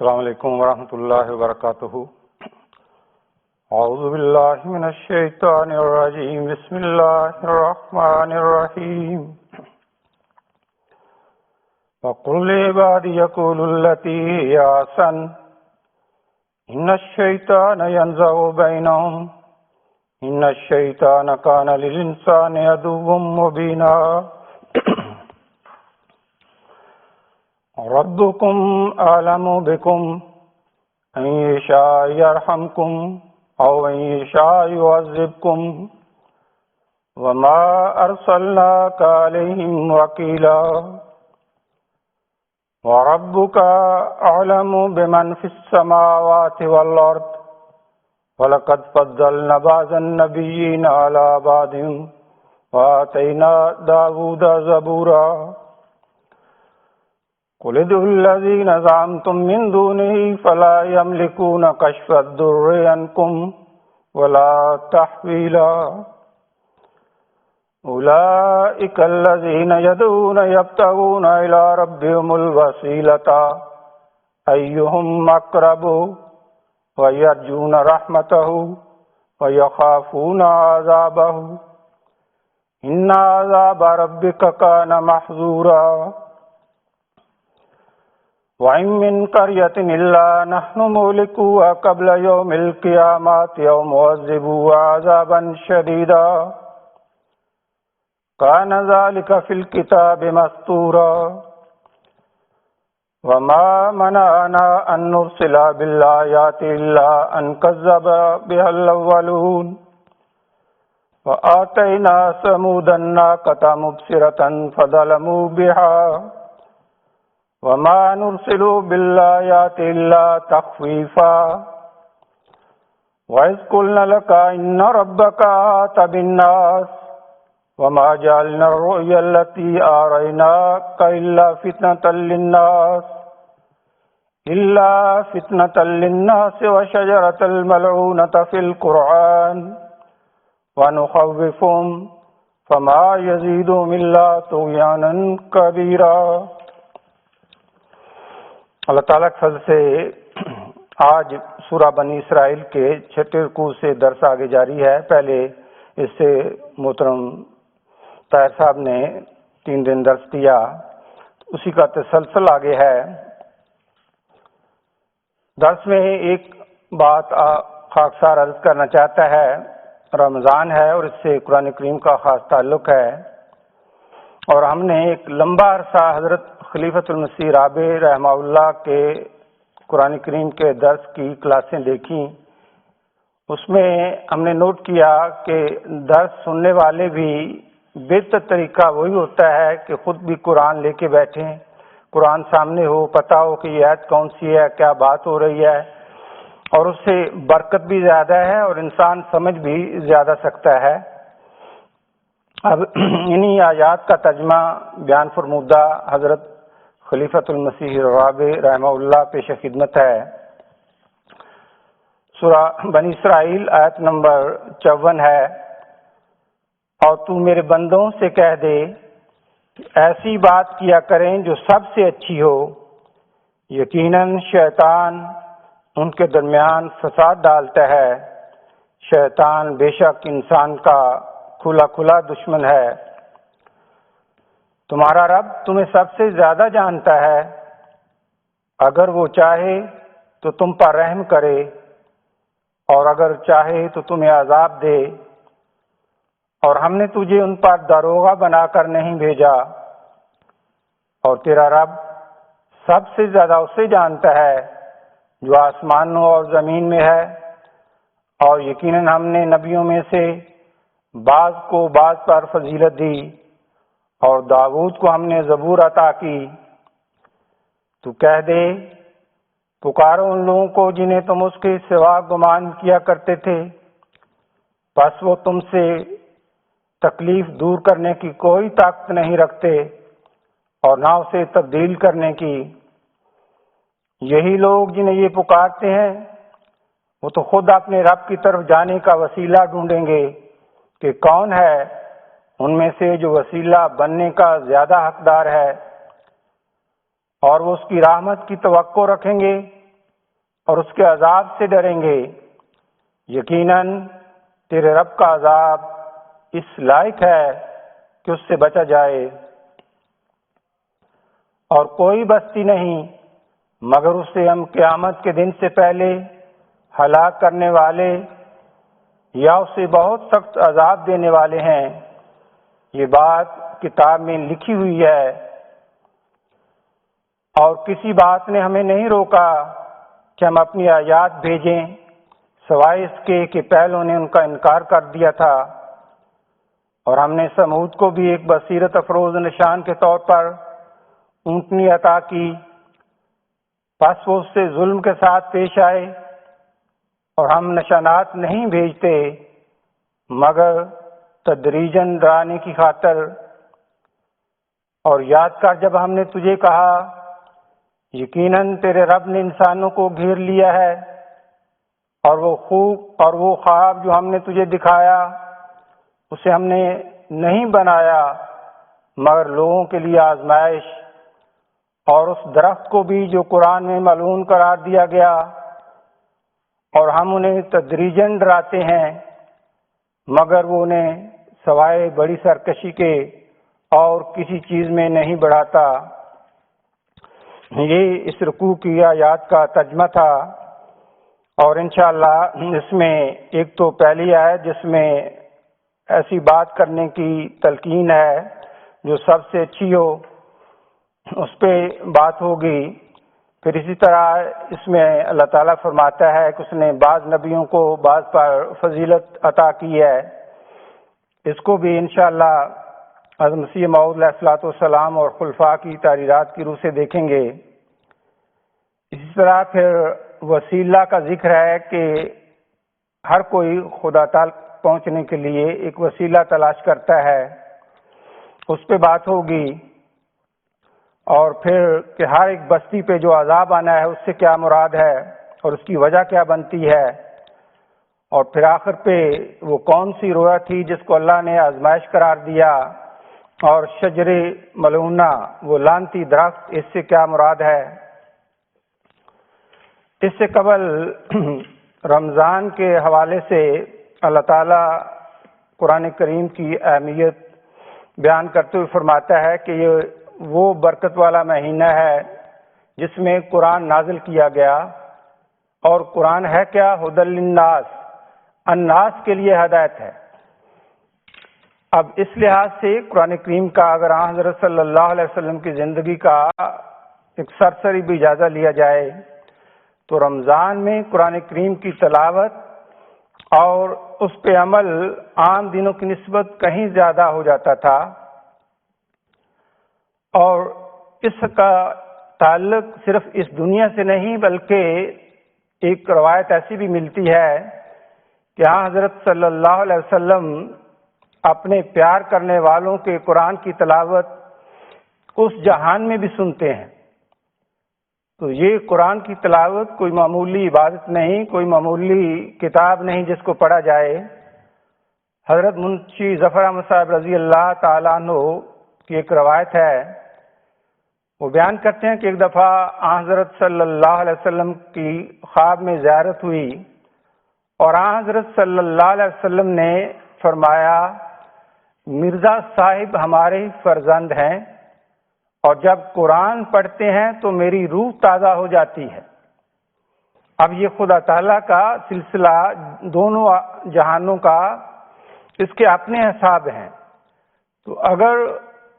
السلام علیکم ورحمۃ اللہ وبرکاتہ۔ اعوذ باللہ من الشیطان الرجیم، بسم اللہ الرحمن الرحیم۔ وَقُلْ لِعِبَادِي يَقُولُوا الَّتِي هِيَ أَحْسَنُ إِنَّ الشَّيْطَانَ يَنزَغُ بَيْنَهُمْ إِنَّ الشَّيْطَانَ كَانَ لِلْإِنسَانِ عَدُوًّا مُّبِينًا۔ ربكم أعلم بكم إن يشاء يرحمكم أو إن يشاء يعذبكم وما أرسلناك عليهم وكيلا وربك أعلم بمن في السماوات والأرض ولقد فضلنا بعض النبيين على بعض وآتينا داود زبورا قل ادعوا الذين زعمتم من دونه فلا يملكون كشف الضر عنكم ولا تحويلا أولئك الذين يدعون يبتغون إلى ربهم الوسيلة أيهم أقرب ويرجون رحمته ويخافون عذابه إن عذاب ربك كان محذورا وَإِن مِّن قَرْيَةٍ إِلَّا نَحْنُ مُهْلِكُوهَا قَبْلَ يَوْمِ الْقِيَامَةِ أَوْ مُعَذِّبُوهَا عَذَابًا شَدِيدًا كَانَ ذَلِكَ فِي الْكِتَابِ مَسْطُورًا وَمَا مَنَعَنَا أَن نُّرْسِلَ بِالْآيَاتِ إِلَّا أَن كَذَّبَ بِهَا الْأَوَّلُونَ وَآتَيْنَا ثَمُودَ النَّاقَةَ مُبْصِرَةً فَظَلَمُوا بِهَا وما نرسل بالآيات إلا تخويفا وإذ قلنا لك إن ربك أحاط بالناس وما جعلنا الرؤيا التي أريناك إلا فتنة للناس وشجرة الملعونة في القرآن ونخوفهم فما يزيدهم إلا طغيانا كبيرا۔ اللہ تعالیٰ کے فضل سے آج سورہ بنی اسرائیل کے 6 رکوع سے درس آگے جاری ہے۔ پہلے اس سے محترم طاہر صاحب نے 3 دن درس دیا، اسی کا تسلسل آگے ہے۔ درس میں ایک بات خاکسار عرض کرنا چاہتا ہے، رمضان ہے اور اس سے قرآن کریم کا خاص تعلق ہے، اور ہم نے ایک لمبا عرصہ حضرت خلیفۃ المسیح رابع رحمہ اللہ کے قرآن کریم کے درس کی کلاسیں دیکھیں۔ اس میں ہم نے نوٹ کیا کہ درس سننے والے بھی بہتر طریقہ وہی ہوتا ہے کہ خود بھی قرآن لے کے بیٹھیں، قرآن سامنے ہو، پتہ ہو کہ یہ آیت کون سی ہے، کیا بات ہو رہی ہے، اور اس سے برکت بھی زیادہ ہے اور انسان سمجھ بھی زیادہ سکتا ہے۔ اب انہی آیات کا ترجمہ بیان فرمودہ حضرت خلیفۃ المسیح رابع رحمہ اللہ پیش خدمت ہے۔ سورہ بنی اسرائیل آیت نمبر 54 ہے، اور تو میرے بندوں سے کہہ دے کہ ایسی بات کیا کریں جو سب سے اچھی ہو، یقیناً شیطان ان کے درمیان فساد ڈالتا ہے، شیطان بے شک انسان کا کھلا دشمن ہے۔ تمہارا رب تمہیں سب سے زیادہ جانتا ہے، اگر وہ چاہے تو تم پر رحم کرے اور اگر چاہے تو تمہیں عذاب دے، اور ہم نے تجھے ان پر داروغہ بنا کر نہیں بھیجا، اور تیرا رب سب سے زیادہ اسے جانتا ہے جو آسمانوں اور زمین میں ہے، اور یقیناً ہم نے نبیوں میں سے بعض کو بعض پر فضیلت دی، اور داؤد کو ہم نے زبور عطا کی۔ تو کہہ دے، پکارو ان لوگوں کو جنہیں تم اس کے سوا گمان کیا کرتے تھے، پس وہ تم سے تکلیف دور کرنے کی کوئی طاقت نہیں رکھتے اور نہ اسے تبدیل کرنے کی۔ یہی لوگ جنہیں یہ پکارتے ہیں وہ تو خود اپنے رب کی طرف جانے کا وسیلہ ڈھونڈیں گے کہ کون ہے ان میں سے جو وسیلہ بننے کا زیادہ حقدار ہے، اور وہ اس کی رحمت کی توقع رکھیں گے اور اس کے عذاب سے ڈریں گے۔ یقیناً تیرے رب کا عذاب اس لائق ہے کہ اس سے بچا جائے، اور کوئی بستی نہیں مگر اسے ہم قیامت کے دن سے پہلے ہلاک کرنے والے یا اسے بہت سخت عذاب دینے والے ہیں۔ یہ بات کتاب میں لکھی ہوئی ہے، اور کسی بات نے ہمیں نہیں روکا کہ ہم اپنی آیات بھیجیں سوائے اس کے کہ پہلوں نے ان کا انکار کر دیا تھا۔ اور ہم نے سمود کو بھی ایک بصیرت افروز نشان کے طور پر اونٹنی عطا کی، پس وہ اس سے ظلم کے ساتھ پیش آئے، اور ہم نشانات نہیں بھیجتے مگر تدریجاً ڈرانے کی خاطر۔ اور یاد کر جب ہم نے تجھے کہا یقیناً تیرے رب نے انسانوں کو گھیر لیا ہے، اور وہ خواب جو ہم نے تجھے دکھایا اسے ہم نے نہیں بنایا مگر لوگوں کے لیے آزمائش، اور اس درخت کو بھی جو قرآن میں ملعون قرار دیا گیا، اور ہم انہیں تدریجاً ڈراتے ہیں مگر وہ انہیں سوائے بڑی سرکشی کے اور کسی چیز میں نہیں بڑھاتا۔ یہ اس رکوع کی آیات کا ترجمہ تھا، اور انشاءاللہ اس میں ایک تو پہلی آیت جس میں ایسی بات کرنے کی تلقین ہے جو سب سے اچھی ہو، اس پہ بات ہوگی۔ پھر اسی طرح اس میں اللہ تعالیٰ فرماتا ہے کہ اس نے بعض نبیوں کو بعض پر فضیلت عطا کی ہے، اس کو بھی انشاءاللہ حضرت مسیح موعود علیہ الصلوۃ والسلام اور خلفاء کی تحریرات کی روح سے دیکھیں گے۔ اسی طرح پھر وسیلہ کا ذکر ہے کہ ہر کوئی خدا تعالی پہنچنے کے لیے ایک وسیلہ تلاش کرتا ہے، اس پہ بات ہوگی۔ اور پھر کہ ہر ایک بستی پہ جو عذاب آنا ہے اس سے کیا مراد ہے اور اس کی وجہ کیا بنتی ہے، اور پھر آخر پہ وہ کون سی رویا تھی جس کو اللہ نے آزمائش قرار دیا، اور شجر ملعونہ وہ لعنتی درخت، اس سے کیا مراد ہے۔ اس سے قبل رمضان کے حوالے سے اللہ تعالیٰ قرآن کریم کی اہمیت بیان کرتے ہوئے فرماتا ہے کہ یہ وہ برکت والا مہینہ ہے جس میں قرآن نازل کیا گیا، اور قرآن ہے کیا؟ ہدی للناس، الناس کے لیے ہدایت ہے۔ اب اس لحاظ سے قرآن کریم کا اگر حضرت صلی اللہ علیہ وسلم کی زندگی کا ایک سرسری بھی جائزہ لیا جائے تو رمضان میں قرآن کریم کی تلاوت اور اس پہ عمل عام دنوں کی نسبت کہیں زیادہ ہو جاتا تھا، اور اس کا تعلق صرف اس دنیا سے نہیں بلکہ ایک روایت ایسی بھی ملتی ہے کہ حضرت صلی اللہ علیہ وسلم اپنے پیار کرنے والوں کے قرآن کی تلاوت اس جہان میں بھی سنتے ہیں۔ تو یہ قرآن کی تلاوت کوئی معمولی عبادت نہیں، کوئی معمولی کتاب نہیں جس کو پڑھا جائے۔ حضرت منشی ظفر احمد صاحب رضی اللہ تعالیٰ عنہ کی ایک روایت ہے، وہ بیان کرتے ہیں کہ ایک دفعہ حضرت صلی اللہ علیہ وسلم کی خواب میں زیارت ہوئی، اور حضرت صلی اللہ علیہ وسلم نے فرمایا مرزا صاحب ہمارے فرزند ہیں، اور جب قرآن پڑھتے ہیں تو میری روح تازہ ہو جاتی ہے۔ اب یہ خدا تعالیٰ کا سلسلہ دونوں جہانوں کا اس کے اپنے حساب ہیں، تو اگر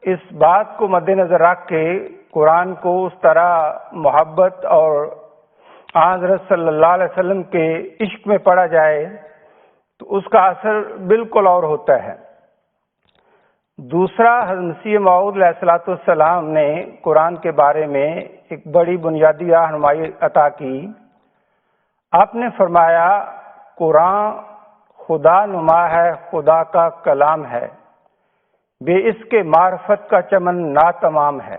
اس بات کو مد نظر رکھ کے قرآن کو اس طرح محبت اور حضرت صلی اللہ علیہ وسلم کے عشق میں پڑھا جائے تو اس کا اثر بالکل اور ہوتا ہے۔ دوسرا، حضرت مسیح موعود علیہ الصلوۃ والسلام نے قرآن کے بارے میں ایک بڑی بنیادی رہنمائی عطا کی۔ آپ نے فرمایا قرآن خدا نما ہے، خدا کا کلام ہے، بے اس کے معرفت کا چمن ناتمام ہے،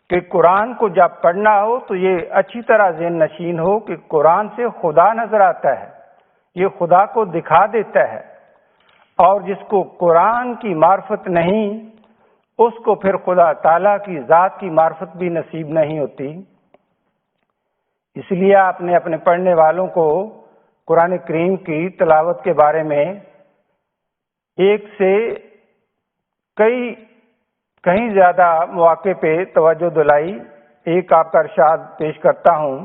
کہ قرآن کو جب پڑھنا ہو تو یہ اچھی طرح ذہن نشین ہو کہ قرآن سے خدا نظر آتا ہے، یہ خدا کو دکھا دیتا ہے، اور جس کو قرآن کی معرفت نہیں اس کو پھر خدا تعالیٰ کی ذات کی معرفت بھی نصیب نہیں ہوتی۔ اس لیے آپ نے اپنے پڑھنے والوں کو قرآن کریم کی تلاوت کے بارے میں ایک سے کہیں زیادہ مواقع پہ توجہ دلائی۔ ایک آپ کا ارشاد پیش کرتا ہوں۔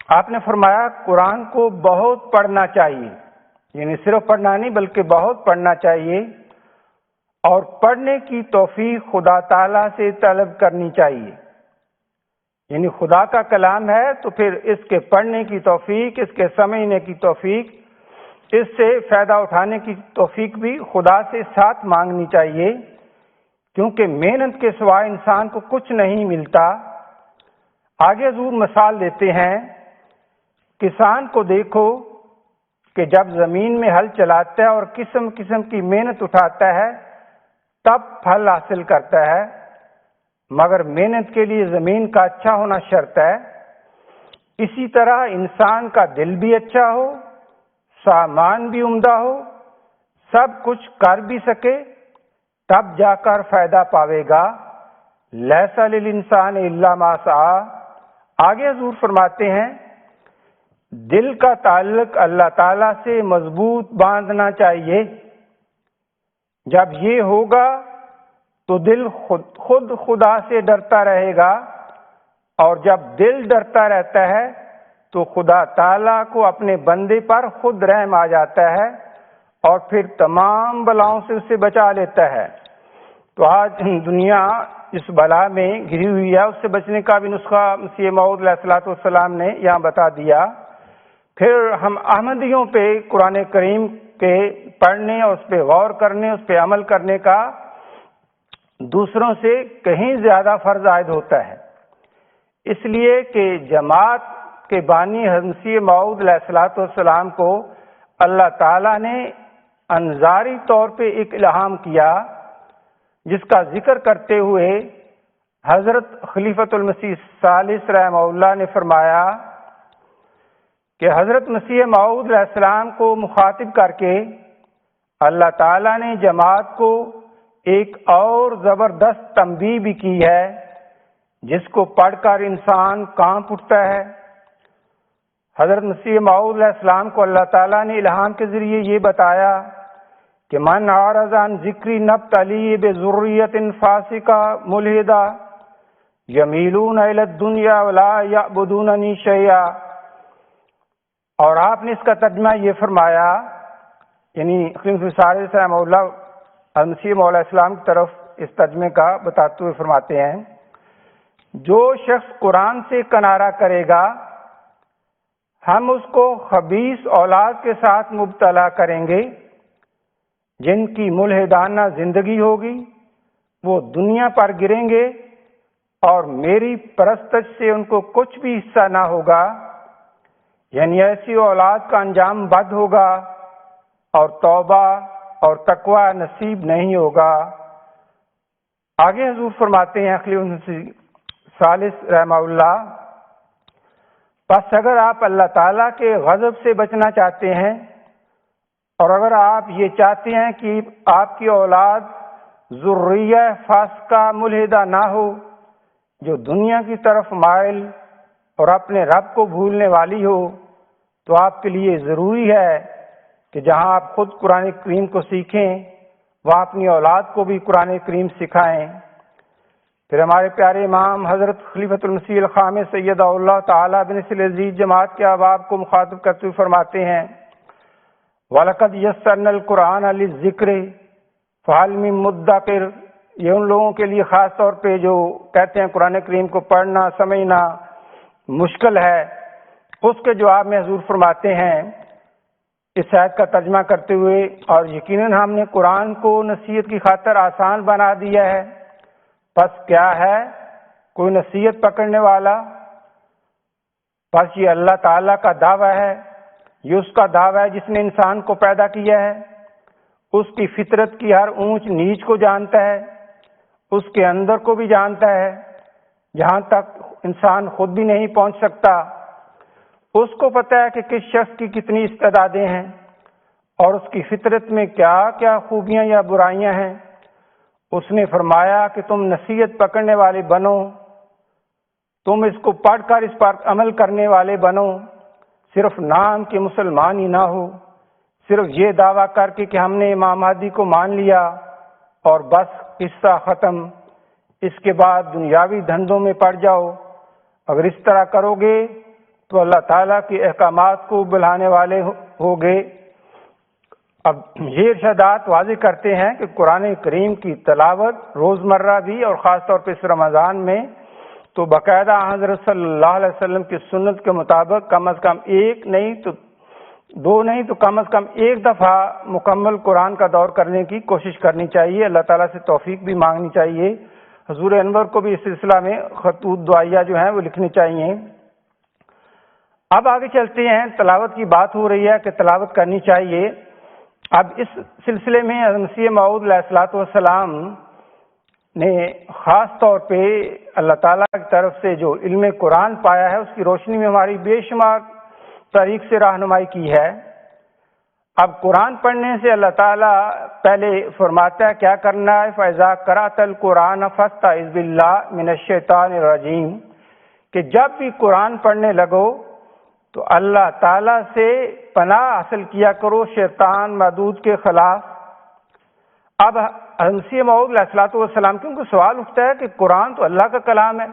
آپ نے فرمایا قرآن کو بہت پڑھنا چاہیے، یعنی صرف پڑھنا نہیں بلکہ بہت پڑھنا چاہیے، اور پڑھنے کی توفیق خدا تعالیٰ سے طلب کرنی چاہیے۔ یعنی خدا کا کلام ہے تو پھر اس کے پڑھنے کی توفیق، اس کے سمجھنے کی توفیق، اس سے فائدہ اٹھانے کی توفیق بھی خدا سے ساتھ مانگنی چاہیے، کیونکہ محنت کے سوا انسان کو کچھ نہیں ملتا۔ آگے حضور مثال دیتے ہیں، کسان کو دیکھو کہ جب زمین میں ہل چلاتا ہے اور قسم قسم کی محنت اٹھاتا ہے تب پھل حاصل کرتا ہے، مگر محنت کے لیے زمین کا اچھا ہونا شرط ہے۔ اسی طرح انسان کا دل بھی اچھا ہو، سامان بھی عمدہ ہو، سب کچھ کر بھی سکے، تب جا کر فائدہ پاوے گا۔ لیس للانسان الا ما سعی۔ آگے حضور فرماتے ہیں دل کا تعلق اللہ تعالیٰ سے مضبوط باندھنا چاہیے۔ جب یہ ہوگا تو دل خود خدا سے ڈرتا رہے گا، اور جب دل ڈرتا رہتا ہے تو خدا تعالیٰ کو اپنے بندے پر خود رحم آ جاتا ہے اور پھر تمام بلاؤں سے اسے بچا لیتا ہے۔ تو آج دنیا اس بلا میں گھری ہوئی ہے، اس سے بچنے کا بھی نسخہ مسیح موعود علیہ الصلوۃ والسلام نے یہاں بتا دیا۔ پھر ہم احمدیوں پہ قرآن کریم کے پڑھنے اور اس پہ غور کرنے، اس پہ عمل کرنے کا دوسروں سے کہیں زیادہ فرض عائد ہوتا ہے، اس لیے کہ جماعت کے بانی مسیح موعود علیہ الصلوۃ والسلام کو اللہ تعالیٰ نے انظاری طور پہ ایک الہام کیا، جس کا ذکر کرتے ہوئے حضرت خلیفۃ المسیح ثالث رحمہ اللہ نے فرمایا کہ حضرت مسیح موعود علیہ السلام کو مخاطب کر کے اللہ تعالیٰ نے جماعت کو ایک اور زبردست تنبیہ بھی کی ہے، جس کو پڑھ کر انسان کانپ اٹھتا ہے۔ حضرت مسیح موعود علیہ السلام کو اللہ تعالیٰ نے الہام کے ذریعے یہ بتایا کہ من اعرض عن ذکری نبتلی بذریۃ فاسقہ ملحدہ یمیلون الی الدنیا ولا یعبدوننی شیئا۔ اور آپ نے اس کا ترجمہ یہ فرمایا، یعنی خلیفۃ ثالث رحمہ اللہ مسیح موعود علیہ السلام کی طرف اس ترجمے کا بتاتے ہوئے فرماتے ہیں، جو شخص قرآن سے کنارہ کرے گا ہم اس کو خبیث اولاد کے ساتھ مبتلا کریں گے، جن کی ملحدانہ زندگی ہوگی، وہ دنیا پر گریں گے اور میری پرستش سے ان کو کچھ بھی حصہ نہ ہوگا، یعنی ایسی اولاد کا انجام بد ہوگا اور توبہ اور تقوی نصیب نہیں ہوگا۔ آگے حضور فرماتے ہیں خلیفۃ ثالث رحمہ اللہ، پس اگر آپ اللہ تعالیٰ کے غضب سے بچنا چاہتے ہیں، اور اگر آپ یہ چاہتے ہیں کہ آپ کی اولاد ذریہ فاسقہ ملحدہ نہ ہو، جو دنیا کی طرف مائل اور اپنے رب کو بھولنے والی ہو، تو آپ کے لیے ضروری ہے کہ جہاں آپ خود قرآن کریم کو سیکھیں، وہاں اپنی اولاد کو بھی قرآن کریم سکھائیں۔ پھر ہمارے پیارے امام حضرت خلیفۃ المسیح الخامس سیدہ اللہ تعالیٰ بن نصر العزیز جماعت کے احباب کو مخاطب کرتے ہوئے فرماتے ہیں، وَلَقَدْ يَسَّرْنَا الْقُرْآنَ لِلذِّكْرِ فَهَلْ مِن مُدَّكِرٍ۔ یہ ان لوگوں کے لیے خاص طور پہ جو کہتے ہیں قرآن کریم کو پڑھنا سمجھنا مشکل ہے، اس کے جواب میں حضور فرماتے ہیں اس آیت کا ترجمہ کرتے ہوئے، اور یقیناً ہم نے قرآن کو نصیحت کی خاطر آسان بنا دیا ہے، پس کیا ہے کوئی نصیحت پکڑنے والا؟ بس یہ اللہ تعالیٰ کا دعویٰ ہے، یہ اس کا دعویٰ ہے جس نے انسان کو پیدا کیا ہے، اس کی فطرت کی ہر اونچ نیچ کو جانتا ہے، اس کے اندر کو بھی جانتا ہے جہاں تک انسان خود بھی نہیں پہنچ سکتا۔ اس کو پتہ ہے کہ کس شخص کی کتنی استعدادیں ہیں اور اس کی فطرت میں کیا کیا خوبیاں یا برائیاں ہیں۔ اس نے فرمایا کہ تم نصیحت پکڑنے والے بنو تم اس کو پڑھ کر اس پر عمل کرنے والے بنو، صرف نام کے مسلمان ہی نہ ہو، صرف یہ دعویٰ کر کے کہ ہم نے امام مہدی کو مان لیا اور بس قصہ ختم، اس کے بعد دنیاوی دھندوں میں پڑ جاؤ۔ اگر اس طرح کرو گے تو اللہ تعالیٰ کے احکامات کو بھلانے والے ہوگے۔ اب یہ ارشادات واضح کرتے ہیں کہ قرآن کریم کی تلاوت روزمرہ بھی اور خاص طور پہ اس رمضان میں تو باقاعدہ حضرت صلی اللہ علیہ وسلم کی سنت کے مطابق کم از کم ایک نہیں تو دو نہیں تو کم از کم ایک دفعہ مکمل قرآن کا دور کرنے کی کوشش کرنی چاہیے۔ اللہ تعالیٰ سے توفیق بھی مانگنی چاہیے۔ حضور انور کو بھی اس سلسلہ میں خطوط دعائیہ جو ہیں وہ لکھنی چاہیے۔ اب آگے چلتے ہیں، تلاوت کی بات ہو رہی ہے کہ تلاوت کرنی چاہیے۔ اب اس سلسلے میں مسیح موعود علیہ الصلوۃ والسلام نے خاص طور پہ اللہ تعالیٰ کی طرف سے جو علم قرآن پایا ہے اس کی روشنی میں ہماری بے شمار طریق سے رہنمائی کی ہے۔ اب قرآن پڑھنے سے اللہ تعالیٰ پہلے فرماتا ہے کیا کرنا ہے، فَإِذَا قَرَأْتَ الْقُرْآنَ فَاسْتَعِذْ بِاللَّهِ مِنَ الشَّيْطَانِ الرَّجِيمِ، کہ جب بھی قرآن پڑھنے لگو تو اللہ تعالیٰ سے پناہ حاصل کیا کرو شیطان مردود کے خلاف۔ اب مسیح موعود علیہ الصلوۃ والسلام کیونکہ سوال اٹھتا ہے کہ قرآن تو اللہ کا کلام ہے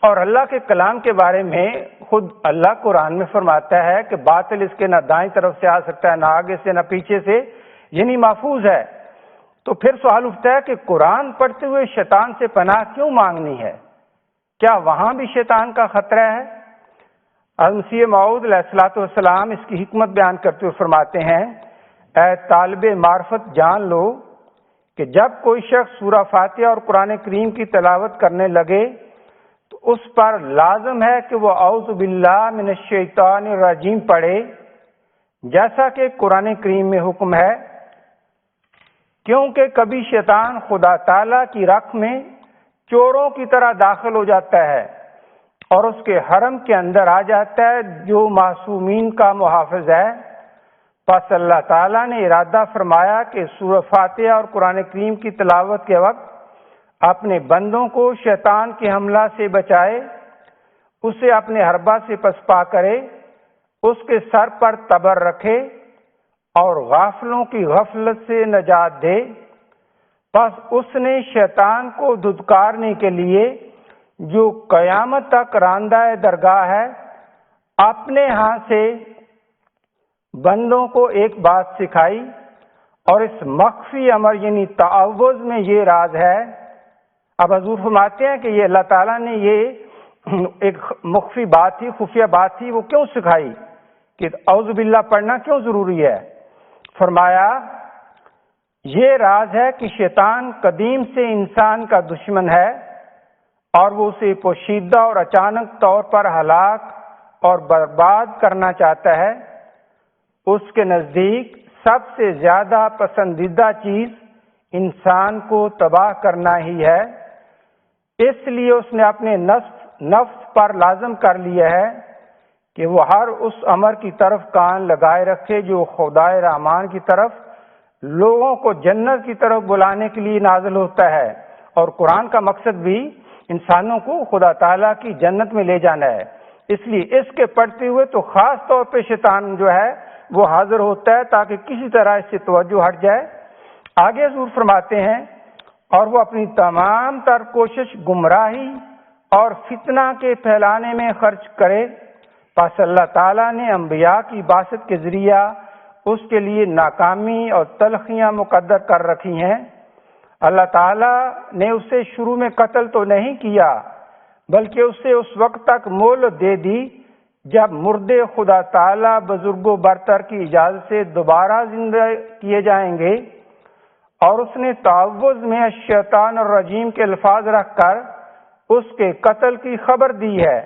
اور اللہ کے کلام کے بارے میں خود اللہ قرآن میں فرماتا ہے کہ باطل اس کے نہ دائیں طرف سے آ سکتا ہے، نہ آگے سے، نہ پیچھے سے، یعنی محفوظ ہے۔ تو پھر سوال اٹھتا ہے کہ قرآن پڑھتے ہوئے شیطان سے پناہ کیوں مانگنی ہے؟ کیا وہاں بھی شیطان کا خطرہ ہے؟ مسیح موعود علیہ الصلوۃ والسلام اس کی حکمت بیان کرتے ہوئے فرماتے ہیں، اے طالب معرفت جان لو کہ جب کوئی شخص سورہ فاتحہ اور قرآن کریم کی تلاوت کرنے لگے تو اس پر لازم ہے کہ وہ اعوذ باللہ من الشیطان الرجیم پڑھے، جیسا کہ قرآن کریم میں حکم ہے، کیونکہ کبھی شیطان خدا تعالیٰ کی رخ میں چوروں کی طرح داخل ہو جاتا ہے اور اس کے حرم کے اندر آ جاتا ہے جو معصومین کا محافظ ہے۔ پس اللہ تعالیٰ نے ارادہ فرمایا کہ سورہ فاتحہ اور قرآن کریم کی تلاوت کے وقت اپنے بندوں کو شیطان کے حملہ سے بچائے، اسے اپنے حربہ سے پسپا کرے، اس کے سر پر تبر رکھے اور غافلوں کی غفلت سے نجات دے۔ پس اس نے شیطان کو دھتکارنے کے لیے جو قیامت تک راندہ درگاہ ہے اپنے ہاں سے بندوں کو ایک بات سکھائی، اور اس مخفی امر یعنی تعوذ میں یہ راز ہے۔ اب حضور فرماتے ہیں کہ یہ اللہ تعالیٰ نے یہ ایک مخفی بات تھی، خفیہ بات تھی، وہ کیوں سکھائی کہ اعوذ باللہ پڑھنا کیوں ضروری ہے؟ فرمایا یہ راز ہے کہ شیطان قدیم سے انسان کا دشمن ہے اور وہ اسے پوشیدہ اور اچانک طور پر ہلاک اور برباد کرنا چاہتا ہے۔ اس کے نزدیک سب سے زیادہ پسندیدہ چیز انسان کو تباہ کرنا ہی ہے، اس لیے اس نے اپنے نفس پر لازم کر لیا ہے کہ وہ ہر اس امر کی طرف کان لگائے رکھے جو خدائے رحمان کی طرف لوگوں کو جنت کی طرف بلانے کے لیے نازل ہوتا ہے، اور قرآن کا مقصد بھی انسانوں کو خدا تعالیٰ کی جنت میں لے جانا ہے۔ اس لیے اس کے پڑھتے ہوئے تو خاص طور پہ شیطان جو ہے وہ حاضر ہوتا ہے تاکہ کسی طرح اس سے توجہ ہٹ جائے۔ آگے حضور فرماتے ہیں، اور وہ اپنی تمام تر کوشش گمراہی اور فتنہ کے پھیلانے میں خرچ کرے، پس اللہ تعالیٰ نے انبیاء کی بعثت کے ذریعہ اس کے لیے ناکامی اور تلخیاں مقدر کر رکھی ہیں۔ اللہ تعالیٰ نے اسے شروع میں قتل تو نہیں کیا بلکہ اسے اس وقت تک مہلت دے دی جب مردے خدا تعالیٰ بزرگ و برتر کی اجازت سے دوبارہ زندہ کیے جائیں گے، اور اس نے تعوذ میں الشیطان الرجیم کے الفاظ رکھ کر اس کے قتل کی خبر دی ہے۔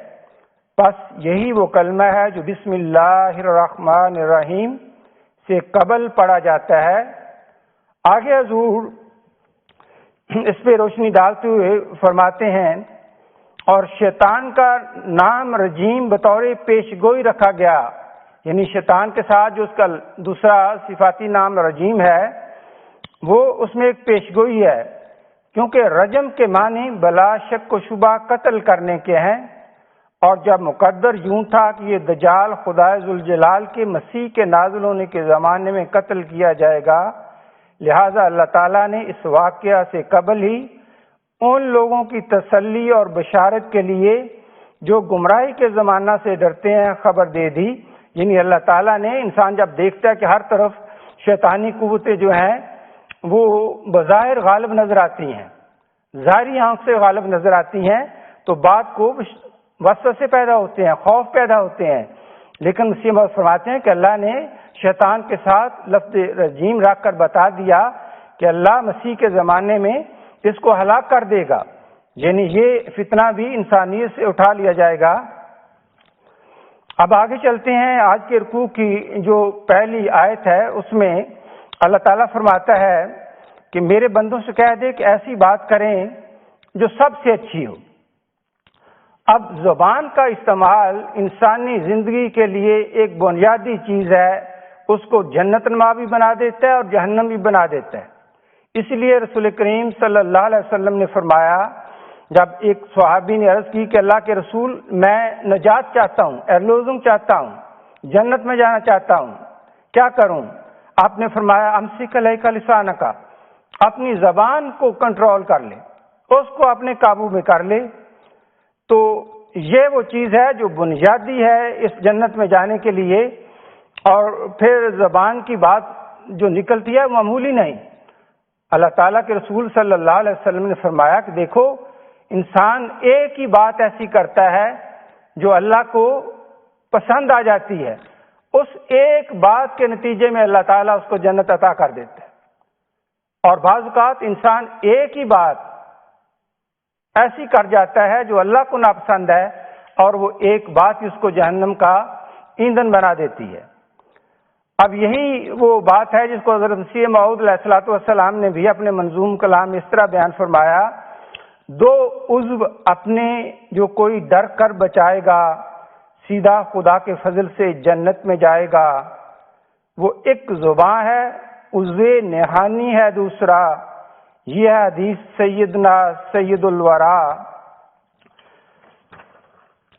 بس یہی وہ کلمہ ہے جو بسم اللہ الرحمن الرحیم سے قبل پڑھا جاتا ہے۔ آگے حضور اس پہ روشنی ڈالتے ہوئے فرماتے ہیں، اور شیطان کا نام رجیم بطور پیش گوئی رکھا گیا، یعنی شیطان کے ساتھ جو اس کا دوسرا صفاتی نام رجیم ہے وہ اس میں ایک پیش گوئی ہے، کیونکہ رجم کے معنی بلا شک و شبہ قتل کرنے کے ہیں، اور جب مقدر یوں تھا کہ یہ دجال خدائے ذوالجلال کے مسیح کے نازل ہونے کے زمانے میں قتل کیا جائے گا، لہذا اللہ تعالیٰ نے اس واقعہ سے قبل ہی ان لوگوں کی تسلی اور بشارت کے لیے جو گمراہی کے زمانہ سے ڈرتے ہیں خبر دے دی۔ یعنی اللہ تعالیٰ نے، انسان جب دیکھتا ہے کہ ہر طرف شیطانی قوتیں جو ہیں وہ بظاہر غالب نظر آتی ہیں، ظاہری آنکھ سے غالب نظر آتی ہیں، تو بات کو وسوسے پیدا ہوتے ہیں، خوف پیدا ہوتے ہیں، لیکن مسیح موعود فرماتے ہیں کہ اللہ نے شیطان کے ساتھ لفظ رجیم رکھ کر بتا دیا کہ اللہ مسیح کے زمانے میں اس کو ہلاک کر دے گا، یعنی یہ فتنہ بھی انسانیت سے اٹھا لیا جائے گا۔ اب آگے چلتے ہیں، آج کے رکوع کی جو پہلی آیت ہے اس میں اللہ تعالیٰ فرماتا ہے کہ میرے بندوں سے کہہ دے کہ ایسی بات کریں جو سب سے اچھی ہو۔ اب زبان کا استعمال انسانی زندگی کے لیے ایک بنیادی چیز ہے، اس کو جنت نما بھی بنا دیتا ہے اور جہنم بھی بنا دیتا ہے۔ اس لیے رسول کریم صلی اللہ علیہ وسلم نے فرمایا، جب ایک صحابی نے عرض کی کہ اللہ کے رسول میں نجات چاہتا ہوں، ایرلوزم چاہتا ہوں، جنت میں جانا چاہتا ہوں، کیا کروں؟ آپ نے فرمایا امسک علیک لسانک، اپنی زبان کو کنٹرول کر لے، اس کو اپنے قابو میں کر لے۔ تو یہ وہ چیز ہے جو بنیادی ہے اس جنت میں جانے کے لیے، اور پھر زبان کی بات جو نکلتی ہے معمولی نہیں۔ اللہ تعالیٰ کے رسول صلی اللہ علیہ وسلم نے فرمایا کہ دیکھو، انسان ایک ہی بات ایسی کرتا ہے جو اللہ کو پسند آ جاتی ہے، اس ایک بات کے نتیجے میں اللہ تعالیٰ اس کو جنت عطا کر دیتا ہے۔ اور بعض اوقات انسان ایک ہی بات ایسی کر جاتا ہے جو اللہ کو ناپسند ہے، اور وہ ایک بات اس کو جہنم کا ایندھن بنا دیتی ہے۔ اب یہی وہ بات ہے جس کو حضرت مسیح موعود علیہ الصلوۃ والسلام نے بھی اپنے منظوم کلام میں اس طرح بیان فرمایا، دو عضو اپنے جو کوئی ڈر کر بچائے گا سیدھا خدا کے فضل سے جنت میں جائے گا، وہ ایک زبان ہے، عضو نہانی ہے دوسرا۔ یہ ہے حدیث سیدنا سید الورا۔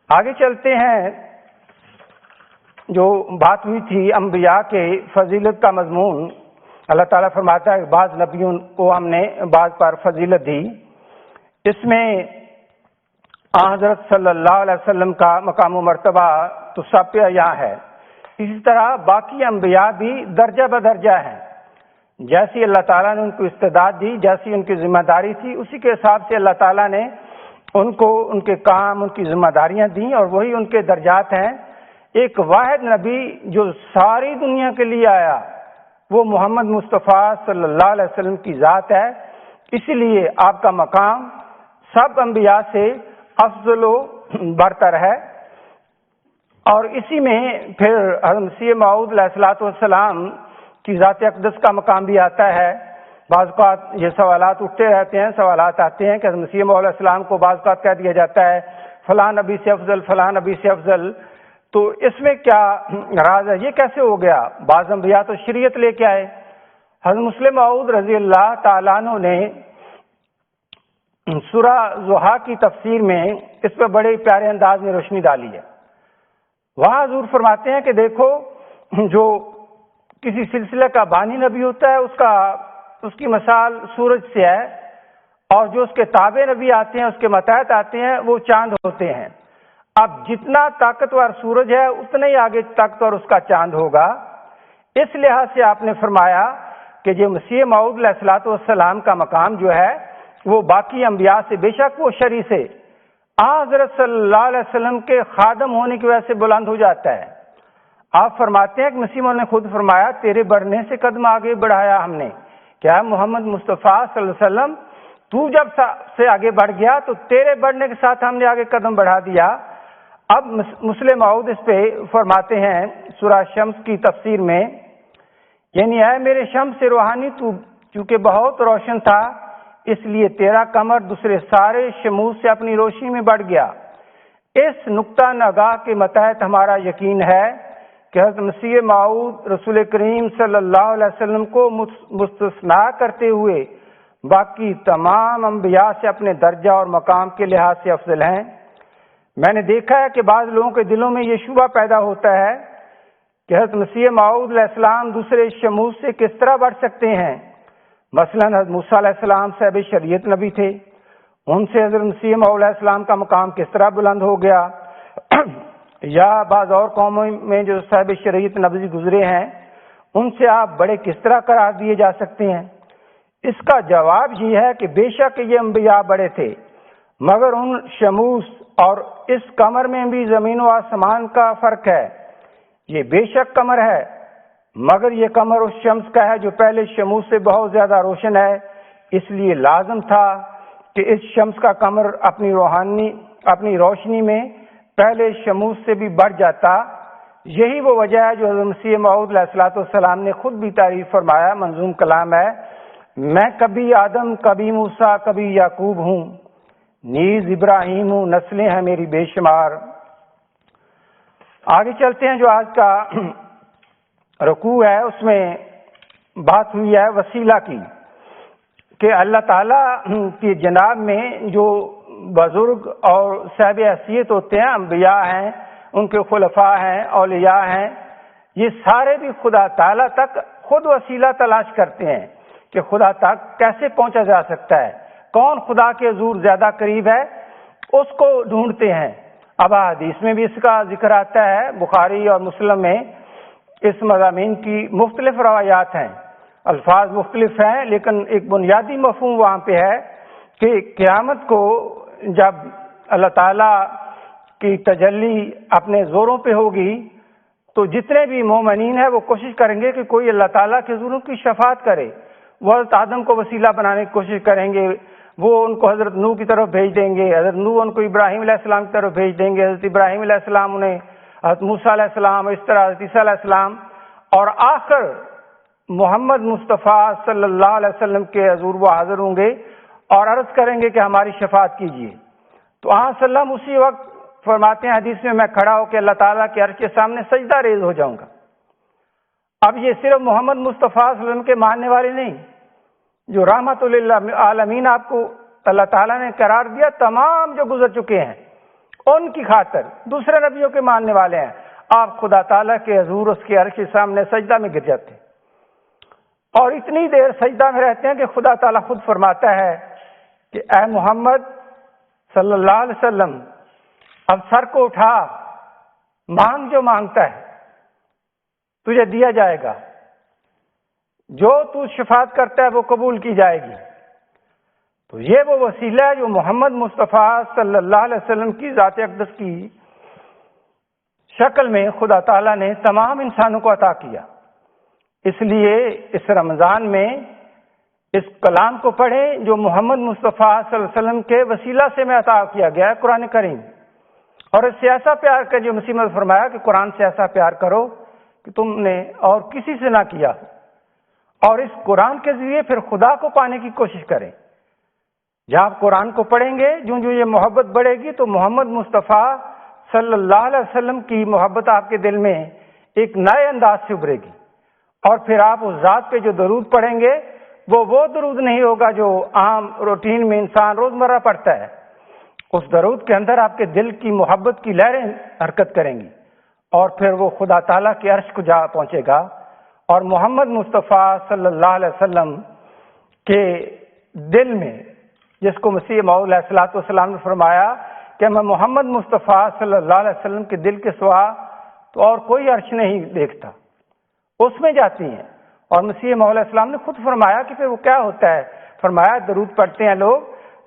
آگے چلتے ہیں، جو بات ہوئی تھی انبیاء کے فضیلت کا مضمون، اللہ تعالیٰ فرماتا ہے کہ بعض نبیوں کو ہم نے بعض پر فضیلت دی، اس میں حضرت صلی اللہ علیہ وسلم کا مقام و مرتبہ تو سب پہ یہاں ہے۔ اسی طرح باقی انبیاء بھی درجہ بدرجہ ہیں، جیسی اللہ تعالیٰ نے ان کو استعداد دی، جیسی ان کی ذمہ داری تھی، اسی کے حساب سے اللہ تعالیٰ نے ان کو ان کے کام، ان کی ذمہ داریاں دیں، اور وہی ان کے درجات ہیں۔ ایک واحد نبی جو ساری دنیا کے لیے آیا وہ محمد مصطفیٰ صلی اللہ علیہ وسلم کی ذات ہے، اسی لیے آپ کا مقام سب انبیاء سے افضل و برتر ہے۔ اور اسی میں پھر حضرت مسیح موعود علیہ الصلوۃ والسلام کی ذات اقدس کا مقام بھی آتا ہے۔ بعض اوقات یہ سوالات اٹھتے رہتے ہیں، سوالات آتے ہیں کہ حضرت مسیح موعود علیہ السلام کو بعض اوقات کہہ دیا جاتا ہے فلاں نبی سے افضل، فلاں نبی سے افضل، تو اس میں کیا راز ہے؟ یہ کیسے ہو گیا؟ بعض انبیاء تو شریعت لے کے آئے۔ حضرت مسلم موعود رضی اللہ تعالیٰ عنہ نے سورہ ضحیٰ کی تفسیر میں اس پہ بڑے پیارے انداز میں روشنی ڈالی ہے۔ وہاں حضور فرماتے ہیں کہ دیکھو، جو کسی سلسلے کا بانی نبی ہوتا ہے اس کی مثال سورج سے ہے، اور جو اس کے تابع نبی آتے ہیں، اس کے ماتحت آتے ہیں، وہ چاند ہوتے ہیں۔ اب جتنا طاقتور سورج ہے اتنا ہی آگے طاقتور اس کا چاند ہوگا۔ اس لحاظ سے آپ نے فرمایا کہ جو مسیح موعود علیہ الصلوۃ والسلام کا مقام جو ہے وہ باقی انبیاء سے، بے شک وہ شرع سے حضرت صلی اللہ علیہ وسلم کے خادم ہونے کی وجہ سے بلند ہو جاتا ہے۔ آپ فرماتے ہیں کہ مسیح موعود نے خود فرمایا تیرے بڑھنے سے قدم آگے بڑھایا ہم نے، کیا محمد مصطفیٰ صلی اللہ علیہ وسلم تو جب سے آگے بڑھ گیا تو تیرے بڑھنے کے ساتھ ہم نے آگے قدم بڑھا دیا۔ اب مسلم موعود اس پہ فرماتے ہیں سورہ شمس کی تفسیر میں، یعنی اے میرے شمس روحانی، تو چونکہ بہت روشن تھا اس لیے تیرا قمر دوسرے سارے شموس سے اپنی روشنی میں بڑھ گیا۔ اس نقطہ نگاہ کے متحد ہمارا یقین ہے کہ حضرت مسیح موعود رسول کریم صلی اللہ علیہ وسلم کو مستثنا کرتے ہوئے باقی تمام انبیاء سے اپنے درجہ اور مقام کے لحاظ سے افضل ہیں۔ میں نے دیکھا ہے کہ بعض لوگوں کے دلوں میں یہ شبہ پیدا ہوتا ہے کہ حضرت مسیح موعود علیہ السلام دوسرے شموس سے کس طرح بڑھ سکتے ہیں. مثلا حضرت موسیٰ علیہ السلام صاحب شریعت نبی تھے، ان سے حضرت مسیح موعود علیہ السلام کا مقام کس طرح بلند ہو گیا؟ یا بعض اور قوموں میں جو صاحب شریعت نبی گزرے ہیں ان سے آپ بڑے کس طرح قرار دیے جا سکتے ہیں؟ اس کا جواب یہ ہے کہ بے شک یہ انبیاء بڑے تھے، مگر ان شموس اور اس قمر میں بھی زمین و آسمان کا فرق ہے. یہ بے شک قمر ہے، مگر یہ قمر اس شمس کا ہے جو پہلے شموس سے بہت زیادہ روشن ہے، اس لیے لازم تھا کہ اس شمس کا قمر اپنی روشنی میں پہلے شموس سے بھی بڑھ جاتا. یہی وہ وجہ ہے جو حضرت مسیح موعود علیہ السلام نے خود بھی تعریف فرمایا، منظوم کلام ہے، میں کبھی آدم، کبھی موسیٰ، کبھی یعقوب ہوں، نیز ابراہیم ہوں، نسلیں ہیں میری بے شمار. آگے چلتے ہیں. جو آج کا رکوع ہے اس میں بات ہوئی ہے وسیلہ کی، کہ اللہ تعالیٰ کی جناب میں جو بزرگ اور صاحب حیثیت ہوتے ہیں، انبیاء ہیں، ان کے خلفاء ہیں، اولیاء ہیں، یہ سارے بھی خدا تعالیٰ تک خود وسیلہ تلاش کرتے ہیں کہ خدا تک کیسے پہنچا جا سکتا ہے، کون خدا کے حضور زیادہ قریب ہے، اس کو ڈھونڈتے ہیں. اب حدیث میں بھی اس کا ذکر آتا ہے، بخاری اور مسلم میں اس مضامین کی مختلف روایات ہیں، الفاظ مختلف ہیں، لیکن ایک بنیادی مفہوم وہاں پہ ہے کہ قیامت کو جب اللہ تعالیٰ کی تجلی اپنے زوروں پہ ہوگی تو جتنے بھی مومنین ہیں وہ کوشش کریں گے کہ کوئی اللہ تعالیٰ کے حضور کی شفاعت کرے. وہ حضرت آدم کو وسیلہ بنانے کی کوشش کریں گے، وہ ان کو حضرت نوح کی طرف بھیج دیں گے، حضرت نوح ان کو ابراہیم علیہ السلام کی طرف بھیج دیں گے، حضرت ابراہیم علیہ السلام انہیں حضرت موسیٰ علیہ السلام، اس طرح حضرت عیسیٰ علیہ السلام، اور آخر محمد مصطفیٰ صلی اللہ علیہ وسلم کے حضور وہ حاضر ہوں گے اور عرض کریں گے کہ ہماری شفاعت کیجیے. تو آن صلی اللہ علیہ وسلم اسی وقت فرماتے ہیں حدیث میں کھڑا ہو کے اللہ تعالیٰ کے عرش کے سامنے سجدہ ریز ہو جاؤں گا. اب یہ صرف محمد مصطفیٰ صلی اللہ علیہ وسلم کے ماننے والے نہیں، جو رحمت للعالمین آپ کو اللہ تعالیٰ نے قرار دیا، تمام جو گزر چکے ہیں ان کی خاطر دوسرے نبیوں کے ماننے والے ہیں، آپ خدا تعالیٰ کے حضور اس کے عرش کے سامنے سجدہ میں گر جاتے ہیں اور اتنی دیر سجدہ میں رہتے ہیں کہ خدا تعالیٰ خود فرماتا ہے کہ اے محمد صلی اللہ علیہ وسلم، اب سر کو اٹھا، مانگ جو مانگتا ہے تجھے دیا جائے گا، جو تو شفاعت کرتا ہے وہ قبول کی جائے گی. تو یہ وہ وسیلہ ہے جو محمد مصطفیٰ صلی اللہ علیہ وسلم کی ذات اقدس کی شکل میں خدا تعالیٰ نے تمام انسانوں کو عطا کیا. اس لیے اس رمضان میں اس کلام کو پڑھیں جو محمد مصطفیٰ صلی اللہ علیہ وسلم کے وسیلہ سے میں عطا کیا گیا ہے، قرآن کریم. اور اس سے ایسا پیار کر جو مسیح نے فرمایا کہ قرآن سے ایسا پیار کرو کہ تم نے اور کسی سے نہ کیا، اور اس قرآن کے ذریعے پھر خدا کو پانے کی کوشش کریں. جب آپ قرآن کو پڑھیں گے، جو یہ محبت بڑھے گی تو محمد مصطفیٰ صلی اللہ علیہ وسلم کی محبت آپ کے دل میں ایک نئے انداز سے ابھرے گی، اور پھر آپ اس ذات پہ جو درود پڑھیں گے وہ درود نہیں ہوگا جو عام روٹین میں انسان روزمرہ پڑھتا ہے. اس درود کے اندر آپ کے دل کی محبت کی لہریں حرکت کریں گی، اور پھر وہ خدا تعالیٰ کے عرش کو جا پہنچے گا. اور محمد مصطفیٰ صلی اللہ علیہ وسلم کے دل میں، جس کو مسیح موعود علیہ الصلوۃ والسلام نے فرمایا کہ میں محمد مصطفیٰ صلی اللہ علیہ وسلم کے دل کے سوا تو اور کوئی عرش نہیں دیکھتا، اس میں جاتی ہیں. اور مسیح موعود علیہ السلام نے خود فرمایا کہ پھر وہ کیا ہوتا ہے، فرمایا درود پڑھتے ہیں لوگ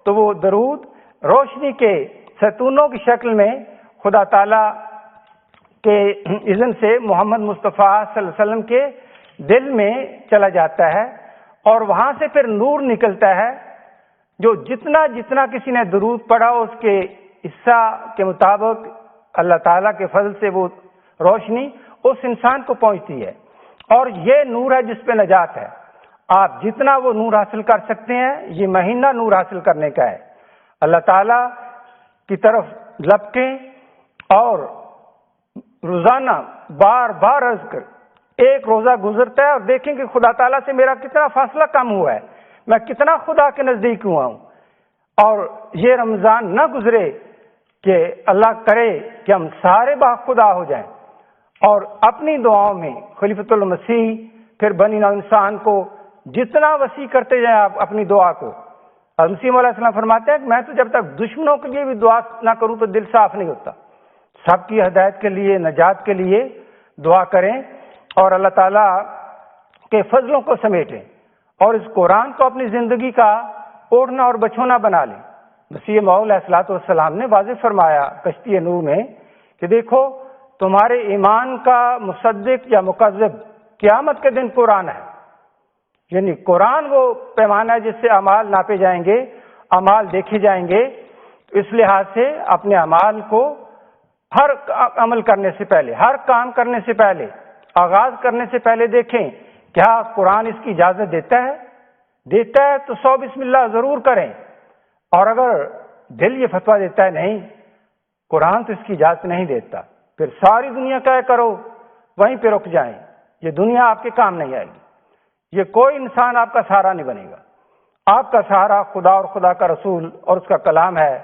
تو وہ درود روشنی کے ستونوں کی شکل میں خدا تعالیٰ کے اذن سے محمد مصطفیٰ صلی اللہ علیہ وسلم کے دل میں چلا جاتا ہے، اور وہاں سے پھر نور نکلتا ہے جو جتنا کسی نے درود پڑھا اس کے حصہ کے مطابق اللہ تعالیٰ کے فضل سے وہ روشنی اس انسان کو پہنچتی ہے. اور یہ نور ہے جس پہ نجات ہے. آپ جتنا وہ نور حاصل کر سکتے ہیں، یہ مہینہ نور حاصل کرنے کا ہے. اللہ تعالیٰ کی طرف لپکیں اور روزانہ بار بار عرض کر، ایک روزہ گزرتا ہے اور دیکھیں کہ خدا تعالیٰ سے میرا کتنا فاصلہ کم ہوا ہے، میں کتنا خدا کے نزدیک ہوا ہوں. اور یہ رمضان نہ گزرے کہ اللہ کرے کہ ہم سارے باخدا ہو جائیں اور اپنی دعاؤں میں خلیفۃ المسیح پھر بنی نوع انسان کو جتنا وسیع کرتے جائیں آپ اپنی دعا کو. مسیح علیہ السلام فرماتے ہیں کہ میں تو جب تک دشمنوں کے لیے بھی دعا نہ کروں تو دل صاف نہیں ہوتا. سب کی ہدایت کے لیے، نجات کے لیے دعا کریں اور اللہ تعالیٰ کے فضلوں کو سمیٹیں اور اس قرآن کو اپنی زندگی کا اوڑھنا اور بچھونا بنا لیں. مسیح موعود علیہ الصلوۃ والسلام نے واضح فرمایا کشتی نوح میں کہ دیکھو تمہارے ایمان کا مصدق یا مکذب قیامت کے دن قرآن ہے. یعنی قرآن وہ پیمانہ ہے جس سے اعمال ناپے جائیں گے، اعمال دیکھے جائیں گے. اس لحاظ سے اپنے اعمال کو ہر عمل کرنے سے پہلے، ہر کام کرنے سے پہلے، آغاز کرنے سے پہلے دیکھیں کیا قرآن اس کی اجازت دیتا ہے تو 100 بسم اللہ ضرور کریں. اور اگر دل یہ فتویٰ دیتا ہے نہیں قرآن تو اس کی اجازت نہیں دیتا، پھر ساری دنیا کا کرو وہیں پہ رک جائیں. یہ دنیا آپ کے کام نہیں آئے گی، یہ کوئی انسان آپ کا سہارا نہیں بنے گا. آپ کا سہارا خدا اور خدا کا رسول اور اس کا کلام ہے.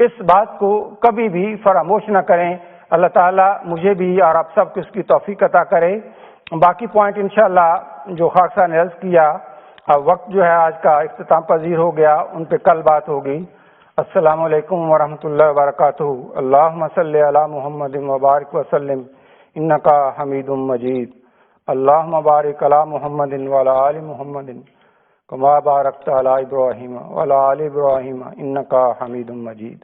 اس بات کو کبھی بھی فراموش نہ کریں. اللہ تعالیٰ مجھے بھی اور آپ سب کو اس کی توفیق عطا کرے. باقی پوائنٹ انشاءاللہ جو خاک صاحب نے عرض کیا، وقت جو ہے آج کا اختتام پذیر ہو گیا، ان پہ کل بات ہوگی. السلام علیکم ورحمۃ اللہ وبرکاتہ. اللہم صلی علی محمد وبارک وسلم انکا حمید مجید. اللہم بارک علی محمد وعلی آل محمد کما بارکت علی ابراہیم وعلی آل ابراہیم انکا حمید مجید.